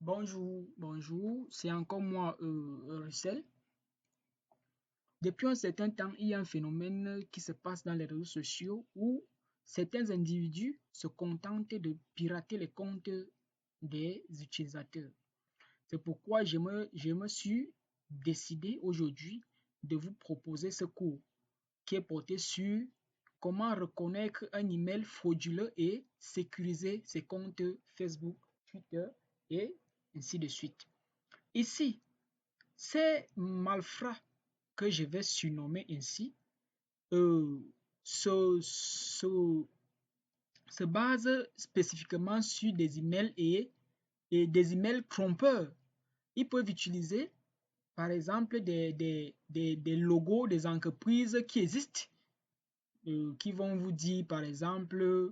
Bonjour, c'est encore moi, Russell. Depuis un certain temps, il y a un phénomène qui se passe dans les réseaux sociaux où certains individus se contentent de pirater les comptes des utilisateurs. C'est pourquoi je me suis décidé aujourd'hui de vous proposer ce cours qui est porté sur comment reconnaître un email frauduleux et sécuriser ses comptes Facebook, Twitter et ainsi de suite. Ici, ces malfrats que je vais surnommer ainsi se basent spécifiquement sur des emails et des emails trompeurs. Ils peuvent utiliser par exemple des logos des entreprises qui existent, qui vont vous dire par exemple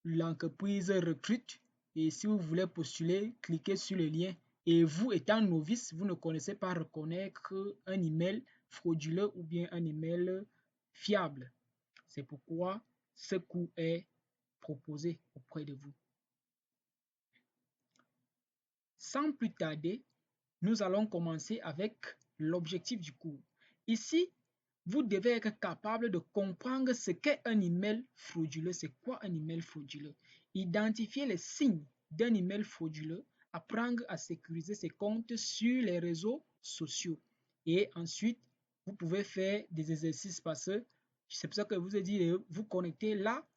l'entreprise recrute et si vous voulez postuler, cliquez sur le lien. Et vous, étant novice, vous ne connaissez pas reconnaître un email frauduleux ou bien un email fiable. C'est pourquoi ce cours est proposé auprès de vous. Sans plus tarder, nous allons commencer avec l'objectif du cours. Ici, vous devez être capable de comprendre ce qu'est un email frauduleux. C'est quoi un email frauduleux? Identifier les signes d'un email frauduleux, apprendre à sécuriser ses comptes sur les réseaux sociaux. Et ensuite, vous pouvez faire des exercices parce que c'est pour ça que je vous ai dit de vous connecter là.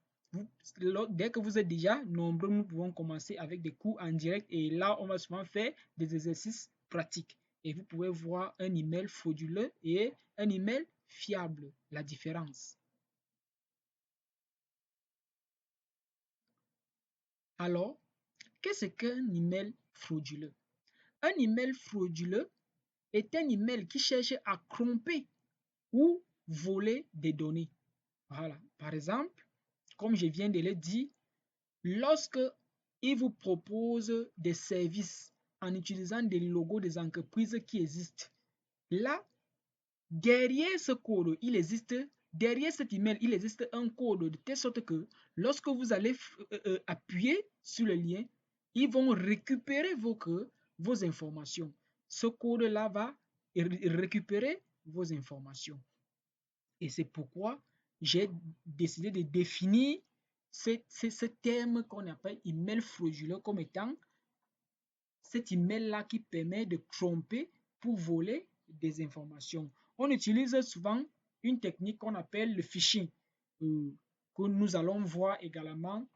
Dès que vous êtes déjà nombreux, nous pouvons commencer avec des cours en direct et là, on va souvent faire des exercices pratiques. Et vous pouvez voir un email frauduleux et un email fiable, la différence. Alors, qu'est-ce qu'un email frauduleux? Un email frauduleux est un email qui cherche à tromper ou voler des données. Voilà. Par exemple, comme je viens de le dire, lorsque il vous propose des services en utilisant des logos des entreprises qui existent, là, derrière ce code, derrière cet email, il existe un code de telle sorte que lorsque vous allez appuyer sur le lien, ils vont récupérer vos informations. Ce code-là va récupérer vos informations. Et c'est pourquoi j'ai décidé de définir ce terme qu'on appelle email frauduleux comme étant cet email-là qui permet de tromper pour voler des informations. On utilise souvent une technique qu'on appelle le phishing, que nous allons voir également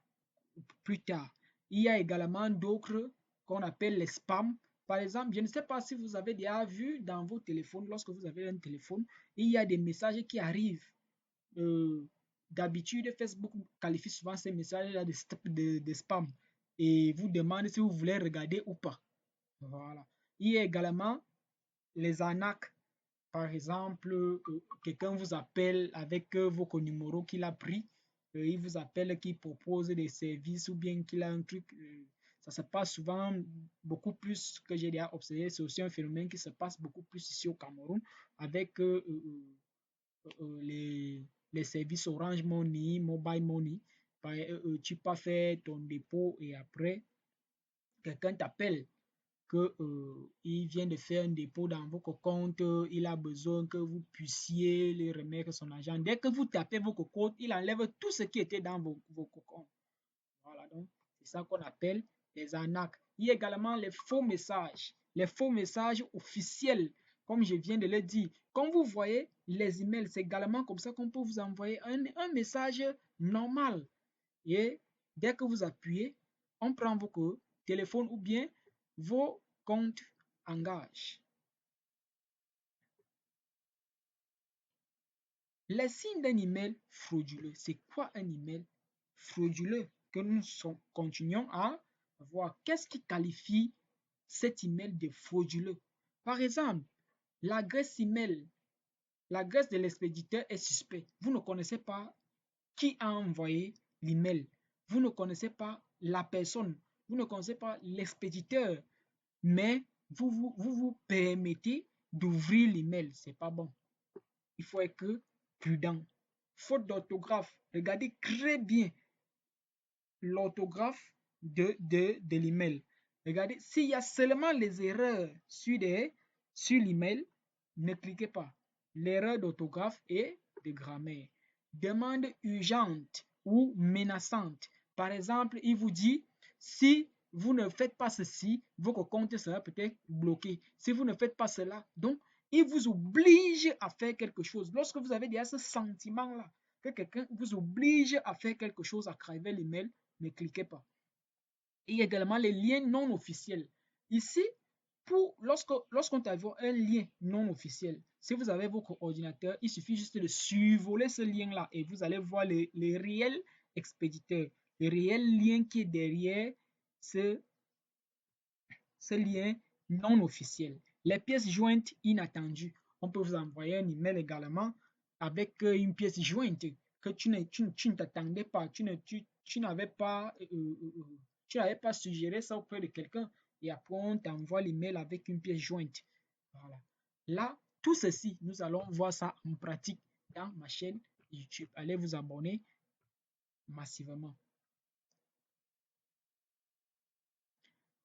plus tard. Il y a également d'autres qu'on appelle les spams. Par exemple, je ne sais pas si vous avez déjà vu dans vos téléphones, lorsque vous avez un téléphone, il y a des messages qui arrivent. D'habitude, Facebook qualifie souvent ces messages-là de spam et vous demande si vous voulez regarder ou pas. Voilà. Il y a également les arnaques. Par exemple, quelqu'un vous appelle avec votre numéro qu'il a pris. Il vous appelle qu'il propose des services ou bien qu'il a un truc. Ça se passe souvent beaucoup plus que j'ai déjà observé. C'est aussi un phénomène qui se passe beaucoup plus ici au Cameroun avec les services Orange Money, Mobile Money. Tu peux faire ton dépôt et après, quelqu'un t'appelle que il vient de faire un dépôt dans votre compte, il a besoin que vous puissiez lui remettre son argent. Dès que vous tapez votre code, il enlève tout ce qui était dans vos comptes. Voilà, donc c'est ça qu'on appelle les arnaques. Il y a également les faux messages. Les faux messages officiels, comme je viens de le dire. Comme vous voyez, les emails, c'est également comme ça qu'on peut vous envoyer un message normal. Et dès que vous appuyez, on prend votre téléphone ou bien vos comptes engagent. Les signes d'un email frauduleux. C'est quoi un email frauduleux? Que nous continuons à voir. Qu'est-ce qui qualifie cet email de frauduleux? Par exemple, l'adresse email, l'adresse de l'expéditeur est suspecte. Vous ne connaissez pas qui a envoyé l'email. Vous ne connaissez pas la personne. Vous ne connaissez pas l'expéditeur. Mais vous permettez d'ouvrir l'email. Ce n'est pas bon. Il faut être prudent. Faute d'orthographe. Regardez très bien l'orthographe de l'email. Regardez, s'il y a seulement les erreurs sur l'email, ne cliquez pas. L'erreur d'orthographe et de grammaire. Demande urgente ou menaçante. Par exemple, il vous dit, si vous ne faites pas ceci, votre compte sera peut-être bloqué. Si vous ne faites pas cela, donc, il vous oblige à faire quelque chose. Lorsque vous avez déjà ce sentiment-là, que quelqu'un vous oblige à faire quelque chose à travers l'email, ne cliquez pas. Il y a également les liens non officiels. Ici, lorsqu'on t'envoie un lien non officiel, si vous avez votre ordinateur, il suffit juste de survoler ce lien-là et vous allez voir les réels expéditeurs, le réel lien qui est derrière ce lien non officiel. Les pièces jointes inattendues. On peut vous envoyer un email également avec une pièce jointe que tu ne t'attendais pas, tu n'avais pas, tu n'avais pas suggéré ça auprès de quelqu'un et après on t'envoie l'email avec une pièce jointe. Voilà. Là, tout ceci, nous allons voir ça en pratique dans ma chaîne YouTube. Allez vous abonner massivement.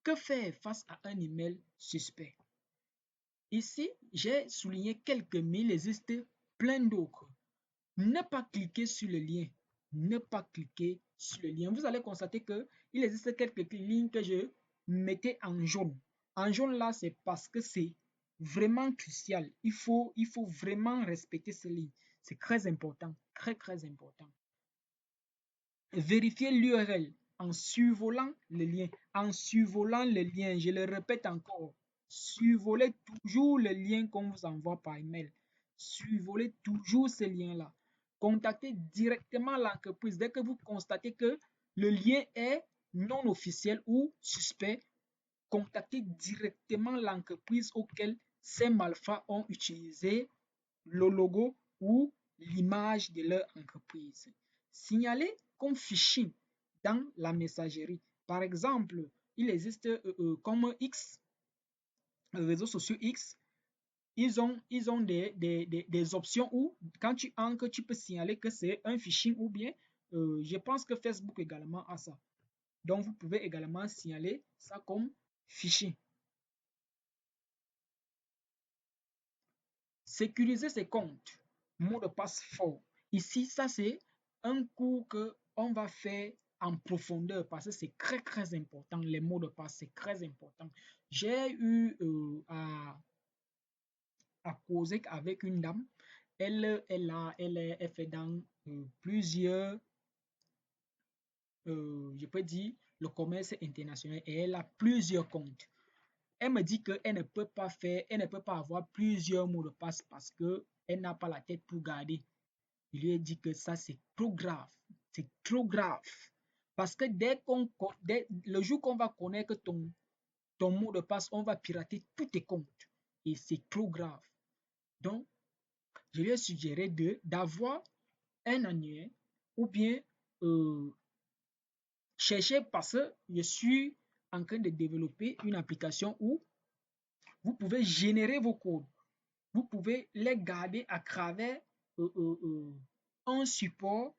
Que faire face à un email suspect? Ici, j'ai souligné quelques, mais il existe plein d'autres. Ne pas cliquer sur le lien. Ne pas cliquer sur le lien. Vous allez constater qu'il existe quelques lignes que je mettais en jaune. En jaune là, c'est parce que c'est vraiment crucial. Il faut vraiment respecter ces lignes. C'est très important. Très, très important. Vérifiez l'URL en survolant le lien. En survolant le lien, je le répète encore, survolez toujours le lien qu'on vous envoie par email. Survolez toujours ce lien-là. Contactez directement l'entreprise. Dès que vous constatez que le lien est non officiel ou suspect, contactez directement l'entreprise auquel ces malfrats ont utilisé le logo ou l'image de leur entreprise. Signalez comme phishing dans la messagerie. Par exemple, il existe comme X, réseaux sociaux X, ils ont des options où quand tu encres, tu peux signaler que c'est un phishing ou bien je pense que Facebook également a ça. Donc, vous pouvez également signaler ça comme phishing. Sécuriser ses comptes. Mot de passe fort. Ici, ça c'est un cours qu'on va faire en profondeur parce que c'est très très important. Les mots de passe, c'est très important. J'ai eu à causer avec une dame. Elle fait dans plusieurs, je peux dire, le commerce international et elle a plusieurs comptes. Elle me dit qu'elle ne peut pas faire, elle ne peut pas avoir plusieurs mots de passe parce qu'elle n'a pas la tête pour garder. Je lui ai dit que ça, c'est trop grave. C'est trop grave. Parce que dès le jour qu'on va connaître ton mot de passe, on va pirater tous tes comptes. Et c'est trop grave. Donc, je lui ai suggéré d'avoir un annuaire ou bien chercher parce que je suis en train de développer une application où vous pouvez générer vos codes. Vous pouvez les garder à travers un support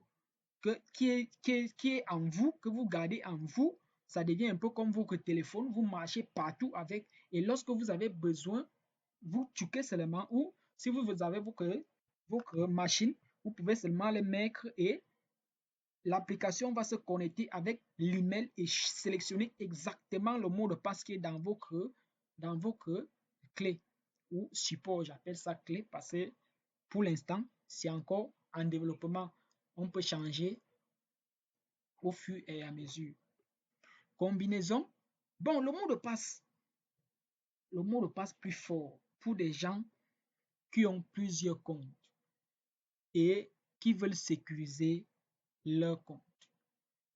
qui est en vous, que vous gardez en vous. Ça devient un peu comme votre téléphone. Vous marchez partout avec. Et lorsque vous avez besoin, vous tuquez seulement. Ou si vous avez votre machine, vous pouvez seulement les mettre et l'application va se connecter avec l'email et sélectionner exactement le mot de passe qui est dans votre clé ou support. J'appelle ça clé parce que pour l'instant, c'est encore en développement. On peut changer au fur et à mesure. Combinaison. Bon, le mot de passe plus fort pour des gens qui ont plusieurs comptes et qui veulent sécuriser leur compte.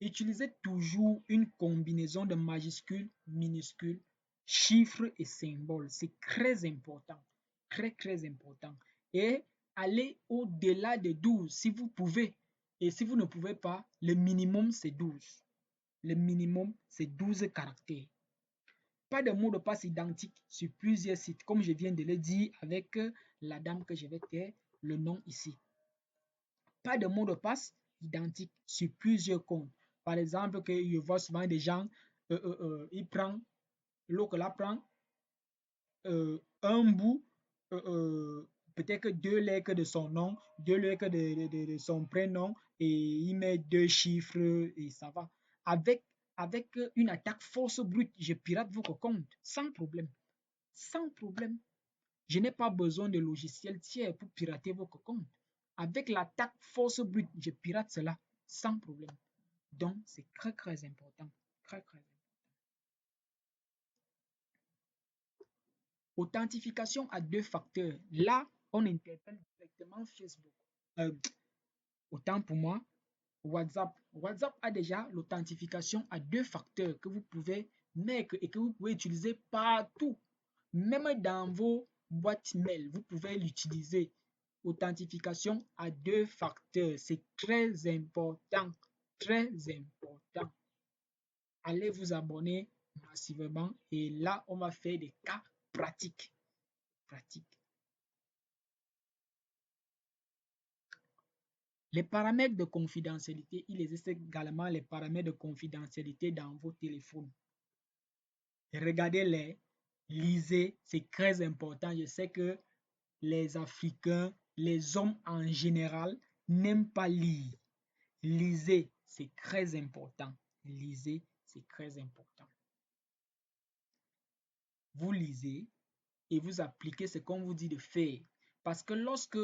Utilisez toujours une combinaison de majuscules, minuscules, chiffres et symboles. C'est très important. Très, très important. Et allez au-delà de 12 si vous pouvez. Et si vous ne pouvez pas, le minimum c'est 12. Le minimum c'est 12 caractères. Pas de mot de passe identique sur plusieurs sites, comme je viens de le dire avec la dame que je vais taire le nom ici. Pas de mot de passe identique sur plusieurs comptes. Par exemple, que je vois souvent des gens, ils prennent l'autre là prend un bout, peut-être que 2 lettres de son nom, 2 lettres de son prénom, et il met 2 chiffres et ça va. Avec une attaque force brute, je pirate votre compte sans problème. Sans problème. Je n'ai pas besoin de logiciel tiers pour pirater votre compte. Avec l'attaque force brute, je pirate cela sans problème. Donc, c'est très, très important. Très, très important. Authentification à 2 facteurs. Là, on interpelle directement Facebook. Euh, Autant pour moi, WhatsApp. WhatsApp a déjà l'authentification à 2 facteurs que vous pouvez mettre et que vous pouvez utiliser partout. Même dans vos boîtes mail, vous pouvez l'utiliser. Authentification à 2 facteurs. C'est très important. Très important. Allez vous abonner massivement et là, on va faire des cas pratiques. Pratiques. Les paramètres de confidentialité, il existe également les paramètres de confidentialité dans vos téléphones. Regardez-les, lisez, c'est très important. Je sais que les Africains, les hommes en général, n'aiment pas lire. Lisez, c'est très important. Lisez, c'est très important. Vous lisez et vous appliquez ce qu'on vous dit de faire. Parce que lorsque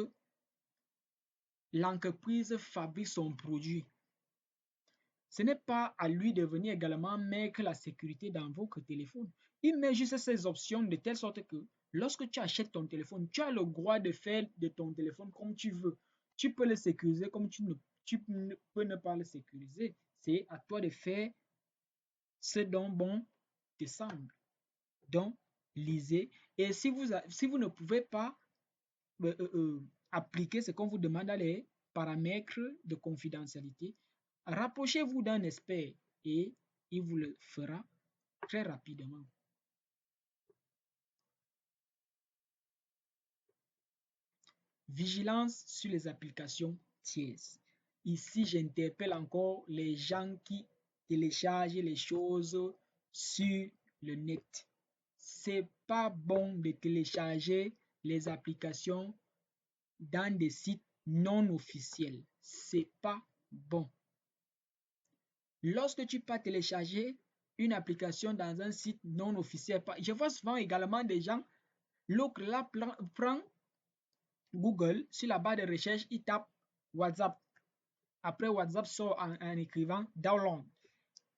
l'entreprise fabrique son produit, ce n'est pas à lui de venir également mettre la sécurité dans votre téléphone. Il met juste ces options de telle sorte que lorsque tu achètes ton téléphone, tu as le droit de faire de ton téléphone comme tu veux. Tu peux le sécuriser comme tu peux ne pas le sécuriser. C'est à toi de faire ce dont bon te semble. Donc, lisez. Et si vous ne pouvez pas appliquer ce qu'on vous demande dans les paramètres de confidentialité, rapprochez-vous d'un expert et il vous le fera très rapidement. Vigilance sur les applications tierces. Ici, j'interpelle encore les gens qui téléchargent les choses sur le net. C'est pas bon de télécharger les applications dans des sites non officiels. C'est pas bon. Lorsque tu peux télécharger une application dans un site non officiel, je vois souvent également des gens, l'autre là prend Google, sur la barre de recherche, il tape WhatsApp. Après, WhatsApp sort en écrivant download.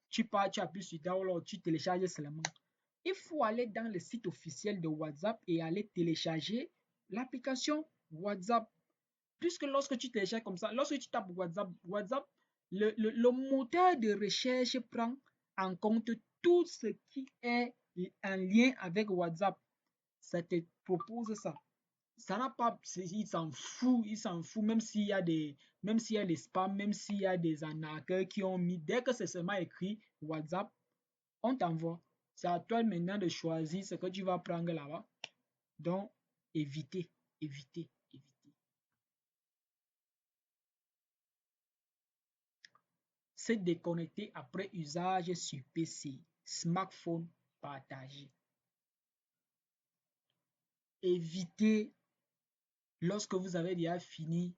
Tu appuies sur download, tu télécharges seulement. Il faut aller dans le site officiel de WhatsApp et aller télécharger l'application WhatsApp. Puisque lorsque tu télécharges comme ça, lorsque tu tapes WhatsApp, le moteur de recherche prend en compte tout ce qui est en lien avec WhatsApp. Ça te propose ça. Ça n'a pas, il s'en fout, même s'il y a des spams, même s'il y a des arnaqueurs qui ont mis, dès que c'est seulement écrit WhatsApp, on t'envoie. C'est à toi maintenant de choisir ce que tu vas prendre là-bas. Donc, évitez, évitez, évitez. Se déconnecter après usage sur PC, smartphone partagé. Évitez, lorsque vous avez déjà fini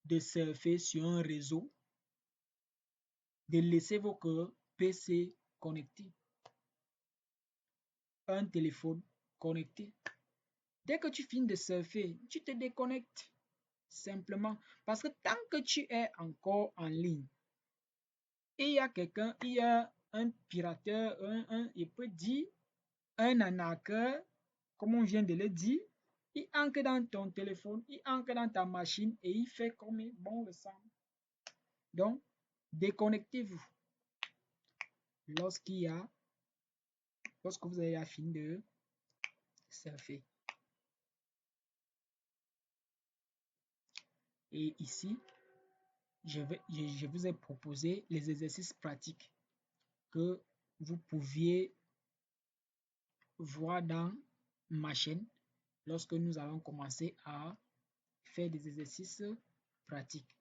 de surfer sur un réseau, de laisser votre PC connecté, un téléphone connecté. Dès que tu finis de surfer, tu te déconnectes simplement. Parce que tant que tu es encore en ligne, et il y a quelqu'un, il y a un pirateur, il peut dire, un arnaqueur, comme on vient de le dire, il entre dans ton téléphone, il entre dans ta machine et il fait comme bon le semble. Donc, déconnectez-vous lorsque vous avez fini de surfer. Et ici, je vous ai proposé les exercices pratiques que vous pouviez voir dans ma chaîne lorsque nous allons commencer à faire des exercices pratiques.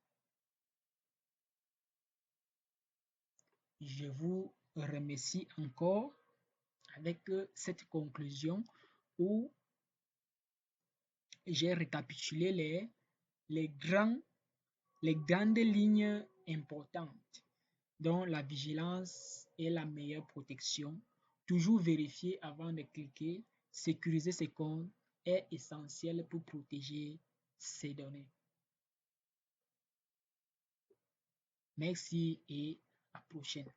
Je vous remercie encore. avec cette conclusion où j'ai récapitulé les, grands, les grandes lignes importantes dont la vigilance est la meilleure protection. Toujours vérifier avant de cliquer, sécuriser ses comptes est essentiel pour protéger ses données. Merci et à la prochaine.